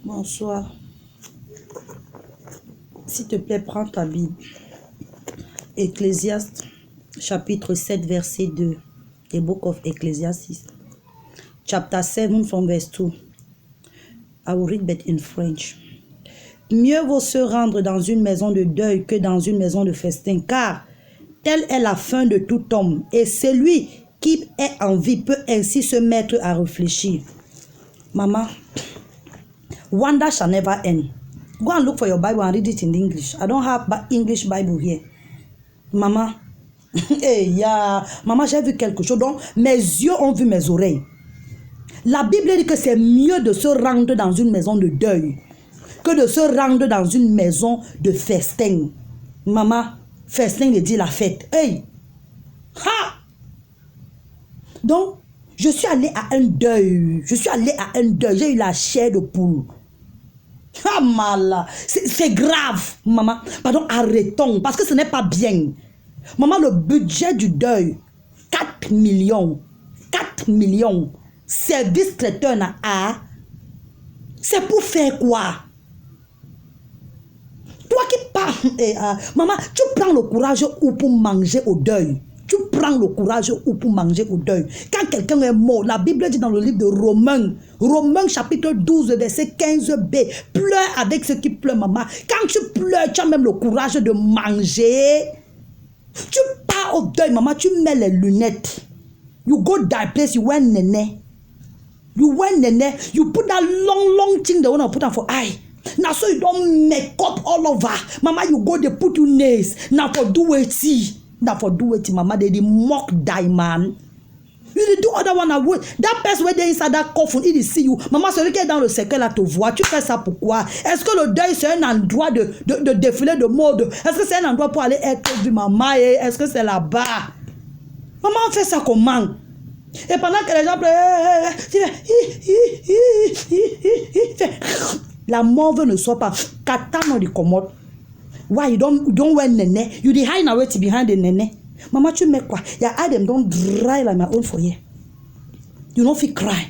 Bonsoir. S'il te plaît, prends ta Bible. Ecclésiaste, chapitre 7, verset 2. The book of Ecclesiastes. Chapter 7 from verse 2. I will read but in French. Mieux vaut se rendre dans une maison de deuil que dans une maison de festin, car telle est la fin de tout homme, et celui qui est en vie peut ainsi se mettre à réfléchir. Mama, wonder shall never end. Go and look for your Bible and read it in English. I don't have English Bible here. Maman, hey, yeah. Maman, j'ai vu quelque chose. Donc, mes yeux ont vu mes oreilles. La Bible dit que c'est mieux de se rendre dans une maison de deuil que de se rendre dans une maison de festin. Maman, festin veut dire la fête. Hey! Ha! Donc, je suis allée à un deuil. J'ai eu la chair de poule. Ah, mal. C'est grave, maman. Pardon, arrêtons, parce que ce n'est pas bien. Maman, le budget du deuil, 4 millions. 4 millions. Service traiteur à. C'est pour faire quoi? Toi qui parles, maman, tu prends le courage ou pour manger au deuil. Tu prends le courage ou pour manger au deuil. Quand quelqu'un est mort, la Bible dit dans le livre de Romains chapitre 12, verset 15b, pleure avec ceux qui pleurent, maman. Quand tu pleures, tu as même le courage de manger. Tu pars au deuil, maman, tu mets les lunettes. You go that place, you wear nene. You put that long thing the one I put on for eye. Now so you don't make up all over. Mama, you go they put you nails. Now for do it. Mama, they mock die man. You do other one away. That person where they inside that coffin, il see you. Maman, celui qui est dans le cercle là te voit. Tu fais ça pourquoi? Est-ce que le deuil c'est un endroit de défilé de mode? Est-ce que c'est un endroit pour aller être vu, maman? Est-ce que c'est là-bas? Maman, on fait ça comment? Et pendant que les gens pleurent, la morve ne soit pas. Katano di commode. Why you don't wear nene? You dey hide away behind the nene. Mama, tu mets quoi? Your eye them don't dry like my own for you. You don't feel cry.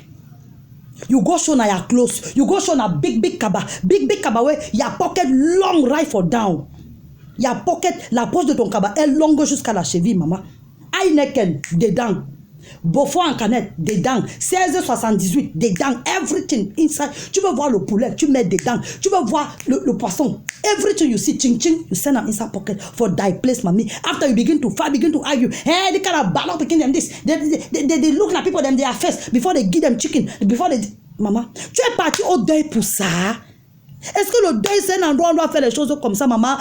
You go show na your clothes. You go show na big kaba. Big kaba where your pocket long right for down. Your pocket, la poche de ton kaba est longue jusqu'à la cheville, maman. Eye naked, dedans. Beaufort en canette, dedans. 16,78, dedans. Everything inside. Tu veux voir le poulet, tu mets dedans. Tu veux voir le poisson. Everything you see, ching, you send them inside pocket for thy place, mommy. After you begin to fight, begin to argue. Hey, they kind of battle between them this. They look like people them they are first before they give them chicken. Before they... Maman, tu es parti au deuil pour ça? Est-ce que le deuil c'est un endroit où on doit faire les choses comme ça, maman?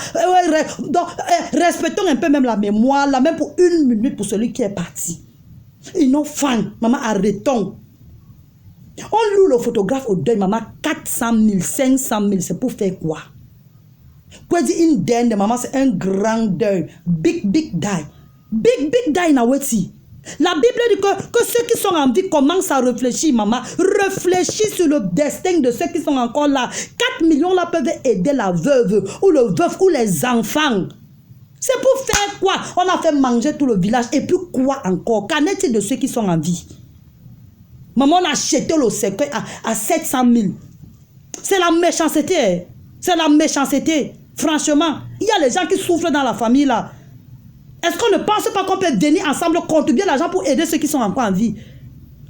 Donc, respectons un peu même la mémoire, là, même pour 1 minute pour celui qui est parti. Ils n'ont faim. Maman, arrêtons. On loue le photographe au deuil, maman, 400 000, 500 000. C'est pour faire quoi? Pour dire une dinde, maman, c'est un grand deuil. Big die. Big die na weti. La Bible dit que ceux qui sont en vie commencent à réfléchir, maman. Réfléchis sur le destin de ceux qui sont encore là. 4 millions là peuvent aider la veuve, ou le veuf, ou les enfants. C'est pour faire quoi? On a fait manger tout le village. Et puis quoi encore? Qu'en est-il de ceux qui sont en vie? Maman, on a acheté le cercueil à 700 000. C'est la méchanceté. C'est la méchanceté. Franchement, il y a les gens qui souffrent dans la famille là. Est-ce qu'on ne pense pas qu'on peut venir ensemble contribuer l'argent pour aider ceux qui sont encore en vie?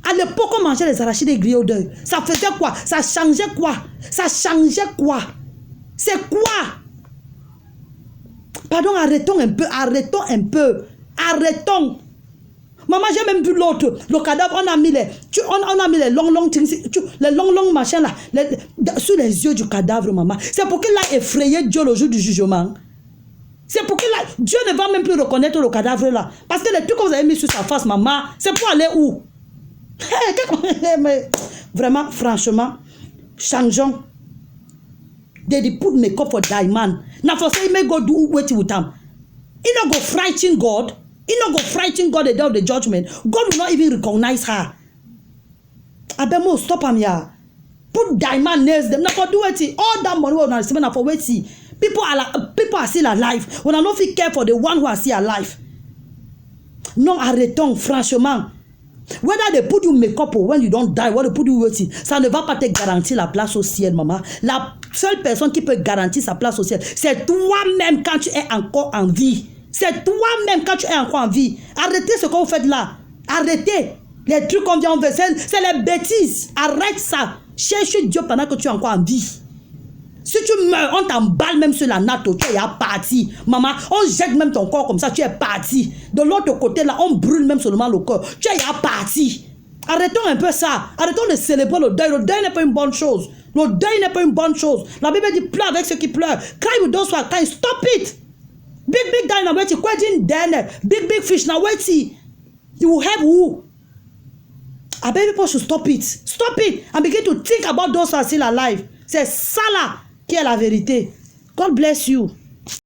À l'époque, on mangeait les arachides et grillés au deuil. Ça faisait quoi? Ça changeait quoi? C'est quoi? Pardon, arrêtons un peu. Maman, j'ai même vu l'autre, le cadavre, on a mis les longs machins là, sur les yeux du cadavre, maman. C'est pour qu'il a effrayé Dieu le jour du jugement. C'est pour qu'il a... Dieu ne va même plus reconnaître le cadavre là. Parce que les trucs que vous avez mis sur sa face, maman, c'est pour aller où? Mais vraiment, franchement, changeons. They put makeup for diamond. Now for say, may God do what with them. He not go frighten God. He not go frighten God the day of the judgment. God will not even recognize her. Abemo, stop him here. Put diamond nails them. Now for do it. All that money we not receive now for wait see. People are still alive. When I don't feel care for the one who are still alive. Non, arrêtons, franchement. Whether they put you makeup or when you don't die, whether they put you waiting, ça ne va pas te garantir la place au ciel, maman. La seule personne qui peut garantir sa place au ciel, c'est toi-même quand tu es encore en vie. C'est toi-même quand tu es encore en vie. Arrêtez ce que vous faites là. Arrêtez. Les trucs qu'on vient en faire, c'est les bêtises. Arrête ça. Cherche Dieu pendant que tu es encore en vie. Si tu meurs, on t'emballe même sur la natte, tu es parti. Maman, on jette même ton corps comme ça, tu es parti. De l'autre côté, là, on brûle même seulement le corps. Tu es parti. Arrêtons un peu ça. Arrêtons de célébrer le deuil. Le deuil n'est pas une bonne chose. Le deuil n'est pas une bonne chose. La Bible dit pleure avec ceux qui pleurent. Cry with those who are crying. Stop it. Big guy now waiting. Question then. Big fish now waiting. You will help who? I beg people should stop it. Stop it. And begin to think about those who are still alive. C'est ça là qui est la vérité. God bless you.